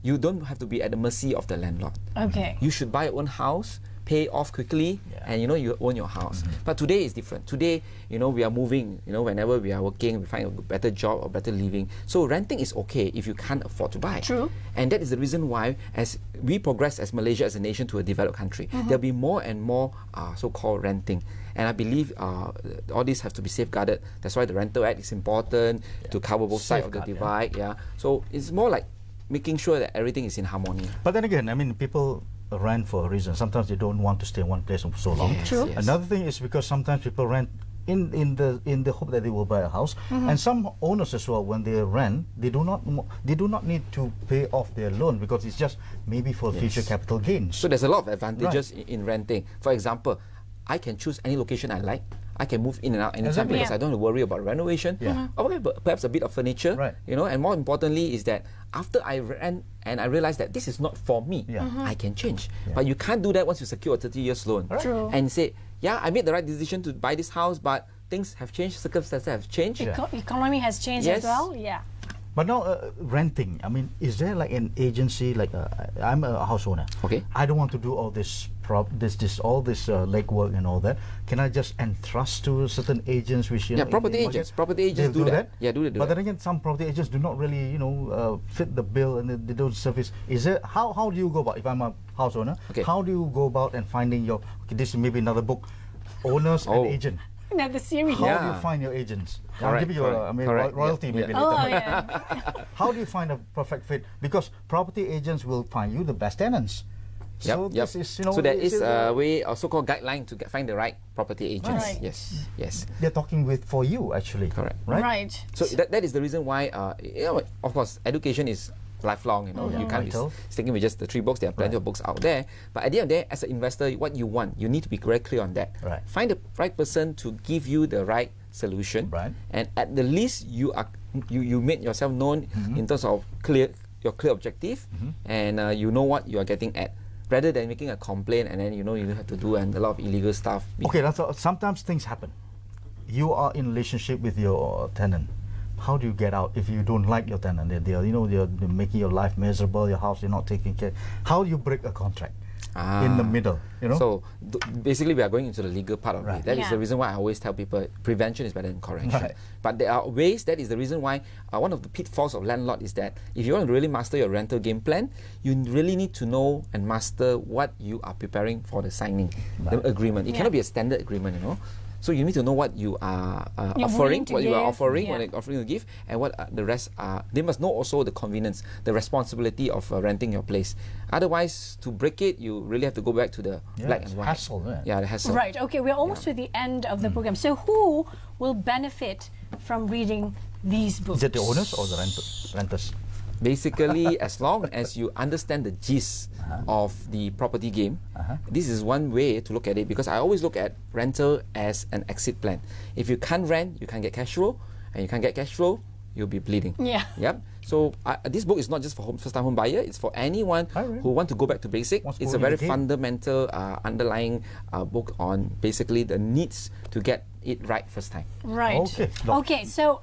you don't have to be at the mercy of the landlord. Okay. You should buy your own house, pay off quickly, and you know you own your house. But today is different. Today, you know, we are moving. You know, whenever we are working, we find a better job or better living. So renting is okay if you can't afford to buy. True. And that is the reason why, as we progress as Malaysia as a nation to a developed country, there'll be more and more so-called renting. And I believe all these have to be safeguarded. That's why the Rental Act is important to cover both sides of the divide. So it's more like making sure that everything is in harmony. But then again, I mean, people rent for a reason. Sometimes they don't want to stay in one place for so long. True. Another thing is because sometimes people rent in the hope that they will buy a house, and some owners as well, when they rent, they do not need to pay off their loan because it's just maybe for future capital gains. So there's a lot of advantages in renting. For example, I can choose any location I like. I can move in and out anytime because I don't have to worry about renovation. Okay, but perhaps a bit of furniture, you know. And more importantly is that after I rent and I realize that this is not for me, I can change. But you can't do that once you secure a 30 years loan and say, yeah, I made the right decision to buy this house, but things have changed, circumstances have changed. Economy has changed as well. But now renting, I mean, is there like an agency, like I'm a house owner. Okay. I don't want to do all this legwork and all that. Can I just entrust to certain agents which property agents do that. But then again, some property agents do not really fit the bill and they don't service. Is there how do you go about, if I'm a house owner, how do you go about and finding your this is maybe another book, owners and agent? Another series. How do you find your agents? I'll give you royalty maybe later. How do you find a perfect fit? Because property agents will find you the best tenants. So this is, so there is a way, a so-called guideline to find the right property agents. Yes. They're talking for you actually. Correct. Right. So that is the reason why, of course, education is lifelong. You know, you can't be sticking with just the 3 books. There are plenty of books out there. But at the end of the day, as an investor, what you want, you need to be very clear on that. Find the right person to give you the right solution. And at the least, you made yourself known in terms of your clear objective, and you know what you are getting at. Rather than making a complaint and then you have to do a lot of illegal stuff. Okay, sometimes things happen. You are in relationship with your tenant. How do you get out if you don't like your tenant? They're making your life miserable. Your house, you're not taking care. How do you break a contract in the middle? So basically, we are going into the legal part of it. That is the reason why I always tell people prevention is better than correction. But there are ways. That is the reason why one of the pitfalls of landlord is that if you want to really master your rental game plan, you really need to know and master what you are preparing for the signing, the agreement. It cannot be a standard agreement, So you need to know what you are offering, what you are offering, what you're offering to give, and what the rest are. They must know also the convenience, the responsibility of renting your place. Otherwise, to break it, you really have to go back to the black and white. Hassle, right? Yeah, the hassle. Right. Okay, we're almost to the end of the program. So who will benefit from reading these books? Is it the owners or the renters? Basically, as long as you understand the gist of the property game, this is one way to look at it, because I always look at rental as an exit plan. If you can't rent, you can't get cash flow, and you can't get cash flow, you'll be bleeding. Yeah. Yep. So this book is not just for first-time home buyer, it's for anyone who want to go back to basic. It's a very fundamental underlying book on basically the needs to get it right first time. Right. Okay, so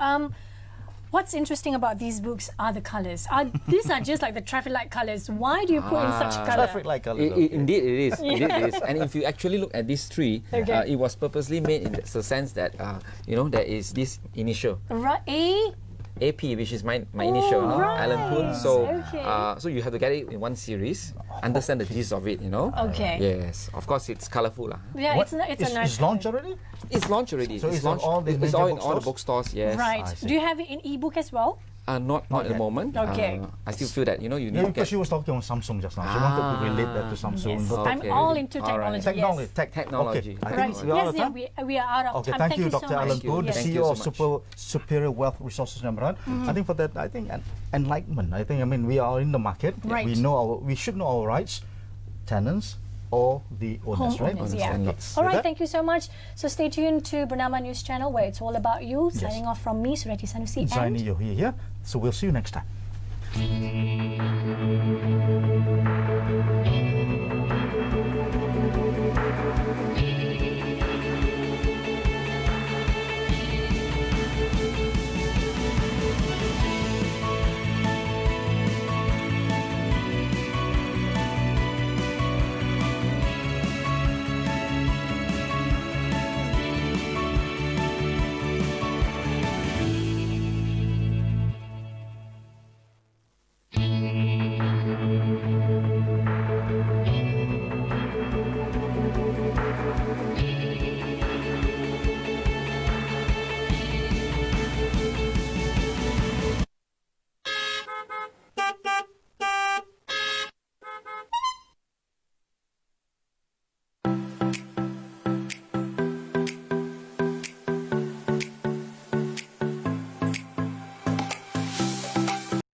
what's interesting about these books are the colours. These are just like the traffic light colours. Why do you put in such colour? Traffic light colours. Indeed it is. Indeed it is. And if you actually look at these three, it was purposely made in the sense that, there is this initial. Right. AP, which is my initial, Alan Poon. So, so you have to get it in one series, understand the gist of it, Okay. Yes, of course it's colourful. Yeah, it's a nice. It's launched already? It's launched already. So it's launched. It's all in all the bookstores. Yes. Right. Do you have it in ebook as well? Not at the moment. Okay. I still feel that you need to because she was talking on Samsung just now. She wanted to relate that to Samsung. Yes. I'm all into technology. Technology. Okay. Right. We are out of okay, time. Thank you, Dr. Alan Poon, the CEO of Superior Wealth Resources Number 1. I think for that, enlightenment. I mean, we are in the market. Right. We should know our rights, tenants, or the owners, right? All right, thank you so much. So stay tuned to Bernama News Channel, where it's all about you. Signing off from me, Surati Sanusi, Zaini Yohia here. So we'll see you next time.